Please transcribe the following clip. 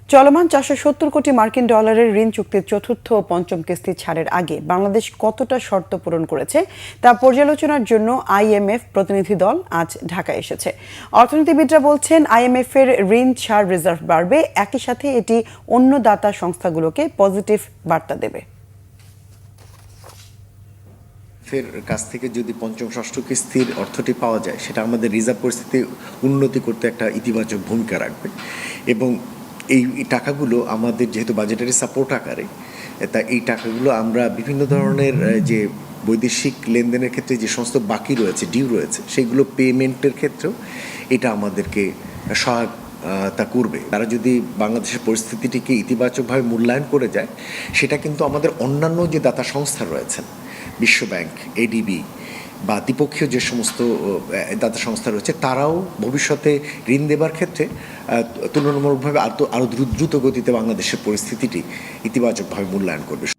চলমান 470 কোটি মার্কিন ডলারের ঋণ চুক্তির চতুর্থ ও পঞ্চম কিস্তি ছাড়ের আগে বাংলাদেশ কতটা শর্ত পূরণ করেছে তা পর্যালোচনার জন্য আইএমএফ প্রতিনিধি দল আজ ঢাকায় এসেছে। অর্থনীতিবিদরা বলছেন, আইএমএফ এর ঋণ ছাড় রিজার্ভ বাড়বে, একই সাথে এটি অন্য দাতা সংস্থাগুলোকে পজিটিভ বার্তা দেবে। ফের কাছ থেকে যদি পঞ্চম ষষ্ঠ কিস্তির অর্থটি পাওয়া যায়, সেটা আমাদের রিজার্ভ পরিস্থিতি উন্নতি করতে একটা ইতিবাচক ভূমিকা রাখবে এবং এই টাকাগুলো আমাদের যেহেতু বাজেটারি সাপোর্ট আকারে, তা এই টাকাগুলো আমরা বিভিন্ন ধরনের যে বৈদেশিক লেনদেনের ক্ষেত্রে যে সমস্ত বাকি রয়েছে, ডিউ রয়েছে, সেগুলো পেমেন্টের ক্ষেত্রেও এটা আমাদেরকে সহায়তা করবে। তারা যদি বাংলাদেশের পরিস্থিতিটিকে ইতিবাচকভাবে মূল্যায়ন করে যায়, সেটা কিন্তু আমাদের অন্যান্য যে দাতা সংস্থা রয়েছেন, বিশ্বব্যাংক, এডিবি বা দ্বিপক্ষীয় যে সমস্ত দাতা সংস্থা রয়েছে, তারাও ভবিষ্যতে ঋণ দেবার ক্ষেত্রে তুলনামূলকভাবে আরও দ্রুত গতিতে বাংলাদেশের পরিস্থিতিটি ইতিবাচকভাবে মূল্যায়ন করবে।